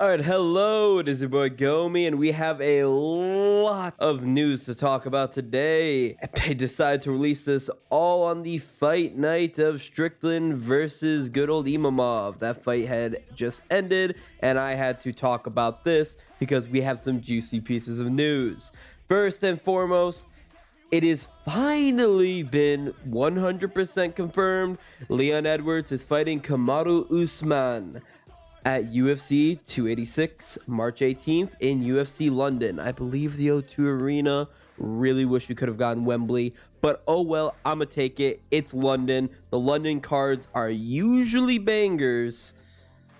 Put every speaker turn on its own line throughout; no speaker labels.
Alright, hello, it is your boy Gomi, and we have a lot of news to talk about today. They decided to release this all on the fight night of Strickland versus good old Imamov. That fight had just ended, and I had to talk about this because we have some juicy pieces of news. First and foremost, it is finally been 100% confirmed. Leon Edwards is fighting Kamaru Usman at UFC 286 March 18th in UFC London. I believe the O2 Arena. Really wish we could have gotten Wembley, but oh well, I'ma take it. It's London. The London cards are usually bangers,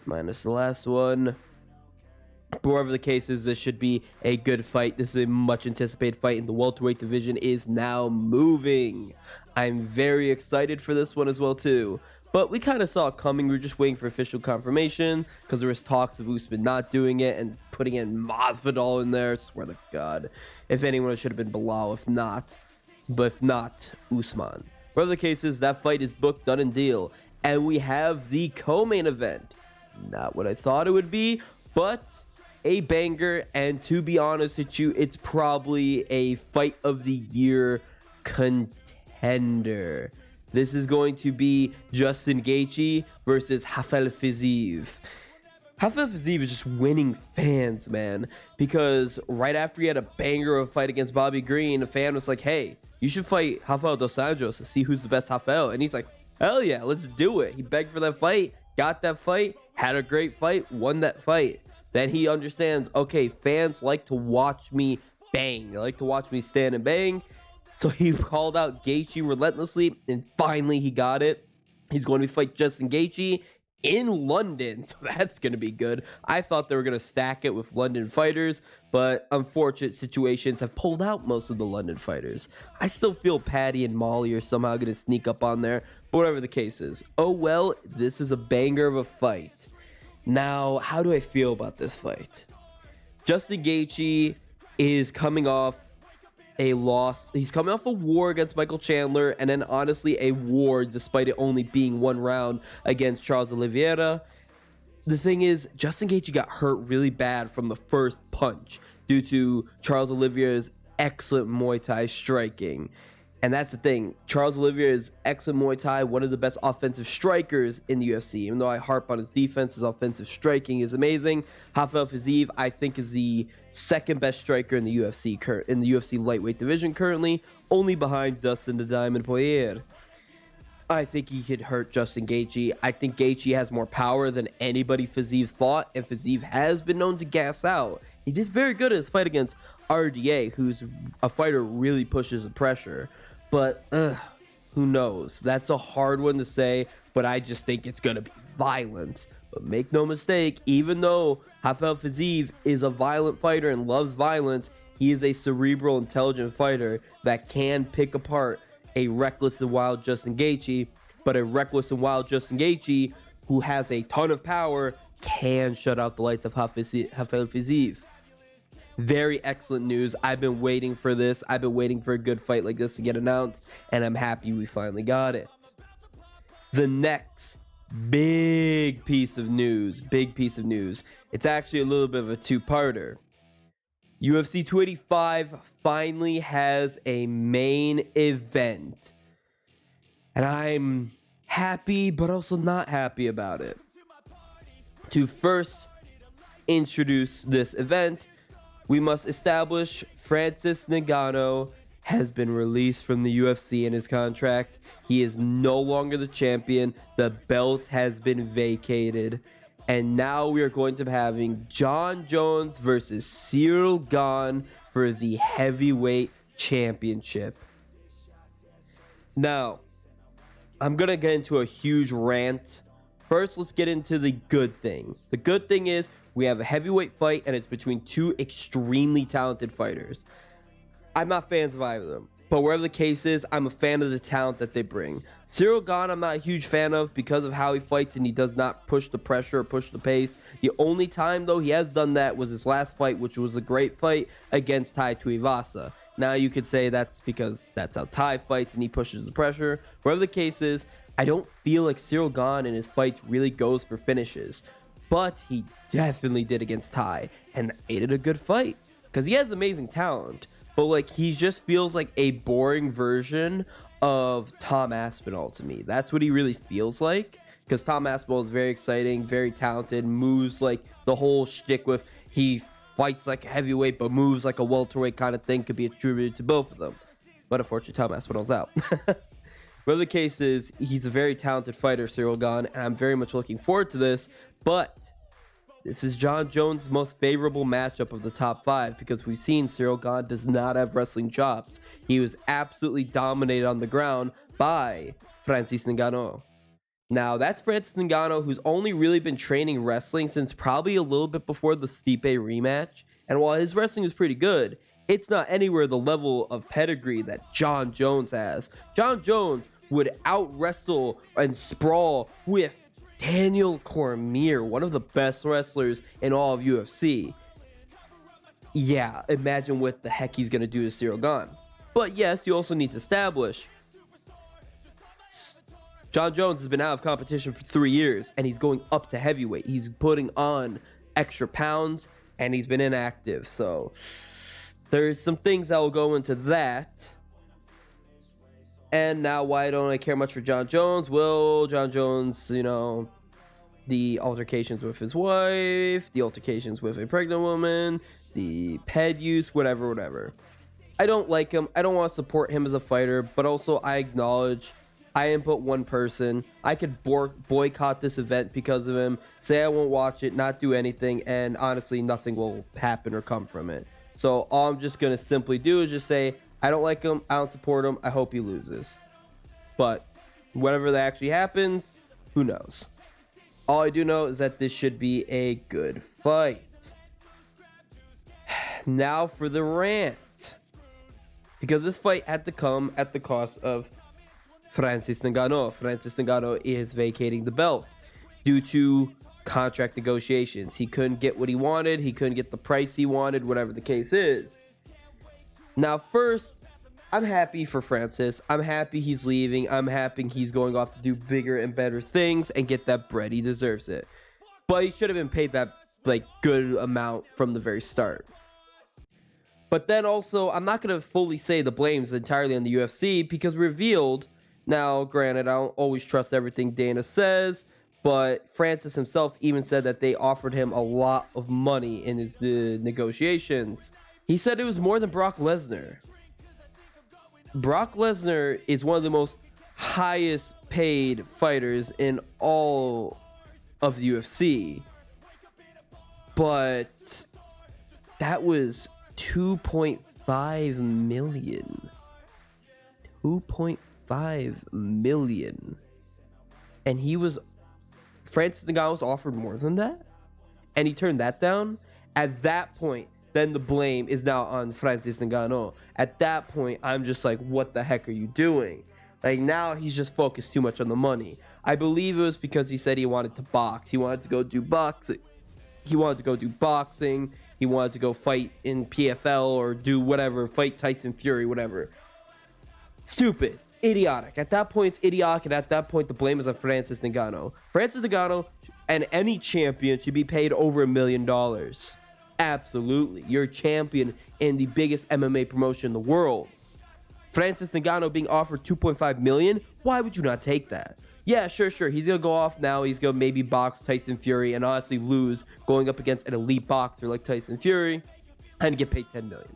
minus the last one. But whatever the case is, this should be a good fight. This is a much anticipated fight, and the welterweight division is now moving. I'm very excited for this one as well too. But we kind of saw it coming. We were just waiting for official confirmation because there was talks of Usman not doing it and putting in Masvidal in there. I swear to God. If anyone, it should have been Bilal. If not, Usman. Whatever the case is, that fight is booked, done, and deal. And we have the co-main event. Not what I thought it would be, but a banger. And to be honest with you, it's probably a fight of the year contender. This is going to be Justin Gaethje versus Rafael Fiziev. Rafael Fiziev is just winning fans, man. Because right after he had a banger of a fight against Bobby Green, a fan was like, hey, you should fight Rafael dos Anjos to see who's the best Rafael. And he's like, hell yeah, let's do it. He begged for that fight, got that fight, had a great fight, won that fight. Then he understands, okay, fans like to watch me bang. They like to watch me stand and bang. So he called out Gaethje relentlessly, and finally he got it. He's going to fight Justin Gaethje in London, so that's going to be good. I thought they were going to stack it with London fighters, but unfortunate situations have pulled out most of the London fighters. I still feel Paddy and Molly are somehow going to sneak up on there, but whatever the case is. Oh well, this is a banger of a fight. Now, how do I feel about this fight? Justin Gaethje is coming off a loss. He's coming off a war against Michael Chandler, and then honestly a war despite it only being one round against Charles Oliveira. The thing is, Justin Gaethje got hurt really bad from the first punch due to Charles Oliveira's excellent Muay Thai striking. And that's the thing. Charles Oliveira is excellent Muay Thai, one of the best offensive strikers in the UFC. Even though I harp on his defense, his offensive striking is amazing. Rafael Fiziev, I think, is the second best striker in the UFC lightweight division currently, only behind Dustin the Diamond Poirier. I think he could hurt Justin Gaethje. I think Gaethje has more power than anybody Fiziev's fought, and Fiziev has been known to gas out. He did very good in his fight against RDA, who's a fighter who really pushes the pressure. But who knows? That's a hard one to say, but I just think it's going to be violent. But make no mistake, even though Rafael Fiziev is a violent fighter and loves violence, he is a cerebral, intelligent fighter that can pick apart a reckless and wild Justin Gaethje, but a reckless and wild Justin Gaethje who has a ton of power can shut out the lights of Rafael Fiziev. Very excellent news. I've been waiting for this. I've been waiting for a good fight like this to get announced, and I'm happy we finally got it. The next big piece of news. It's actually a little bit of a two-parter. UFC 285 finally has a main event. And I'm happy, but also not happy about it. To first introduce this event, we must establish Fracnis Ngannou has been released from the UFC in his contract. He is no longer the champion. The belt has been vacated. And now we are going to be having Jon Jones versus Ciryl Gane for the heavyweight championship. Now, I'm going to get into a huge rant. First, let's get into the good thing. The good thing is we have a heavyweight fight, and it's between two extremely talented fighters. I'm not fans of either of them, but wherever the case is, I'm a fan of the talent that they bring. Ciryl Gane, I'm not a huge fan of because of how he fights, and he does not push the pressure or push the pace. The only time, though, he has done that was his last fight, which was a great fight against Tai Tuivasa. Now, you could say that's because that's how Tai fights, and he pushes the pressure. Wherever the case is, I don't feel like Ciryl Gane in his fights really goes for finishes. but he definitely did against Ty and made it a good fight because he has amazing talent, but like he just feels like a boring version of Tom Aspinall to me. That's what he really feels like, because Tom Aspinall is very exciting, very talented, moves like the whole shtick with he fights like a heavyweight but moves like a welterweight kind of thing could be attributed to both of them. But unfortunately, Tom Aspinall's out. Whatever the case is, he's a very talented fighter, Cyril Gane, and I'm very much looking forward to this. But this is Jon Jones' most favorable matchup of the top 5 because we've seen Cyril Gane does not have wrestling chops. He was absolutely dominated on the ground by Fracnis Ngannou. Now, that's Fracnis Ngannou, who's only really been training wrestling since probably a little bit before the Stipe rematch. And while his wrestling is pretty good, it's not anywhere the level of pedigree that Jon Jones has. Jon Jones would out-wrestle and sprawl with Daniel Cormier, one of the best wrestlers in all of UFC. Yeah, imagine what the heck he's going to do to Cyril Gane. But yes, you also need to establish Jon Jones has been out of competition for 3 years, and he's going up to heavyweight. He's putting on extra pounds, and he's been inactive. So there's some things that will go into that. And now, why don't I care much for Jon Jones? Well, Jon Jones, you know, the altercations with his wife, the altercations with a pregnant woman, the ped use, whatever. I don't like him. I don't want to support him as a fighter, but also I acknowledge I input one person. I could boycott this event because of him, say I won't watch it, not do anything, and honestly, nothing will happen or come from it. So all I'm just going to simply do is just say, I don't like him, I don't support him, I hope he loses. But whatever that actually happens, who knows? All I do know is that this should be a good fight. Now for the rant. Because this fight had to come at the cost of Fracnis Ngannou. Fracnis Ngannou is vacating the belt due to contract negotiations. He couldn't get what he wanted. He couldn't get the price he wanted, whatever the case is. Now, first, I'm happy for Francis. I'm happy he's leaving. I'm happy he's going off to do bigger and better things and get that bread. He deserves it. But he should have been paid that good amount from the very start. But then also, I'm not going to fully say the blame is entirely on the UFC because revealed. Now, granted, I don't always trust everything Dana says, but Francis himself even said that they offered him a lot of money in his negotiations. He said it was more than Brock Lesnar. Brock Lesnar is one of the most highest paid fighters in all of the UFC. But that was 2.5 million. 2.5 million. And Francis Ngannou was offered more than that? And he turned that down? At that point, then the blame is now on Francis Ngannou. At that point, I'm just like, what the heck are you doing? Like, now he's just focused too much on the money. I believe it was because he said he wanted to box. He wanted to go do boxing. He wanted to go do boxing. He wanted to go fight in PFL or do whatever, fight Tyson Fury, whatever. Stupid. Idiotic. At that point, it's idiotic, and at that point, the blame is on Francis Ngannou. Francis Ngannou and any champion should be paid over $1 million. Absolutely. You're a champion in the biggest MMA promotion in the world. Francis Ngannou being offered $2.5 million? Why would you not take that? Yeah, sure. He's going to go off now. He's going to maybe box Tyson Fury and honestly lose going up against an elite boxer like Tyson Fury and get paid $10 million.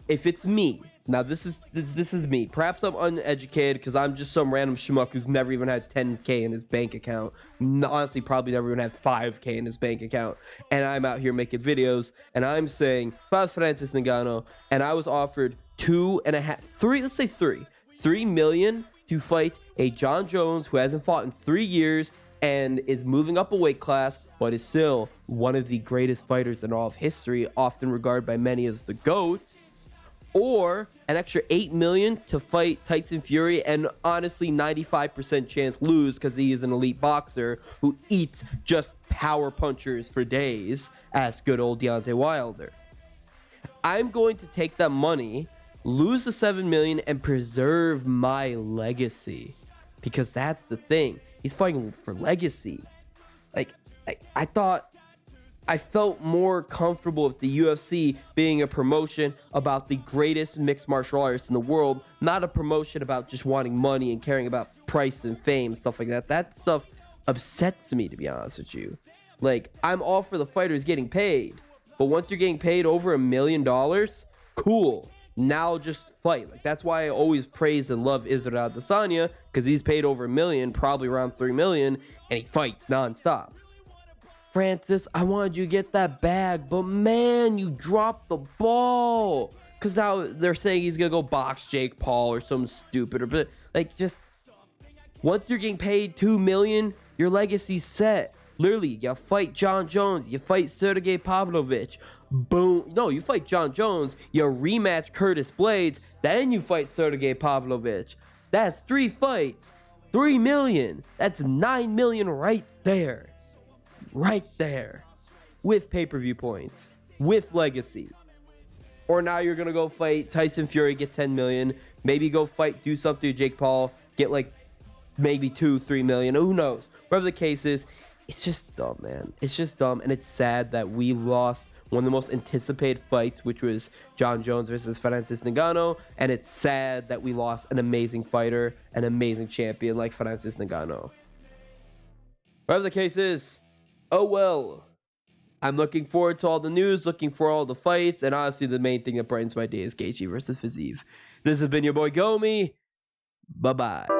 If it's me, now this is me. Perhaps I'm uneducated because I'm just some random schmuck who's never even had $10K in his bank account. Honestly, probably never even had $5K in his bank account. And I'm out here making videos and I'm saying, if I was Francis Ngannou and I was offered $3 million to fight a Jon Jones who hasn't fought in 3 years and is moving up a weight class, but is still one of the greatest fighters in all of history, often regarded by many as the GOAT, or an extra $8 million to fight Tyson Fury and honestly 95% chance lose because he is an elite boxer who eats just power punchers for days, as good old Deontay Wilder. I'm going to take that money, lose the $7 million, and preserve my legacy, because that's the thing. He's fighting for legacy. Like, I thought I felt more comfortable with the UFC being a promotion about the greatest mixed martial artists in the world, not a promotion about just wanting money and caring about price and fame, stuff like that. That stuff upsets me, to be honest with you. Like, I'm all for the fighters getting paid, but once you're getting paid over $1 million, cool. Now just fight. Like, that's why I always praise and love Israel Adesanya, because he's paid over $1 million, probably around $3 million, and he fights nonstop. Francis, I wanted you to get that bag, but man, you dropped the ball. Because now they're saying he's going to go box Jake Paul or something stupid. But, like, just once you're getting paid $2 million, your legacy's set. Literally, you fight John Jones, you fight Sergey Pavlovich. Boom. No, you fight John Jones, you rematch Curtis Blades, then you fight Sergey Pavlovich. That's 3 fights. $3 million. That's $9 million right there. Right there, with pay-per-view points, with legacy. Or now you're gonna go fight Tyson Fury, get 10 million, maybe go fight, do something to Jake Paul, get like maybe 2-3 million, who knows. Whatever the case is, it's just dumb, man. It's just dumb, and it's sad that we lost one of the most anticipated fights, which was John Jones versus Fracnis Ngannou, and it's sad that we lost an amazing fighter, an amazing champion like Fracnis Ngannou. Whatever the case is, oh well. I'm looking forward to all the news, looking for all the fights, and honestly, the main thing that brightens my day is Gaethje versus Fiziev. This has been your boy Gomi. Bye-bye.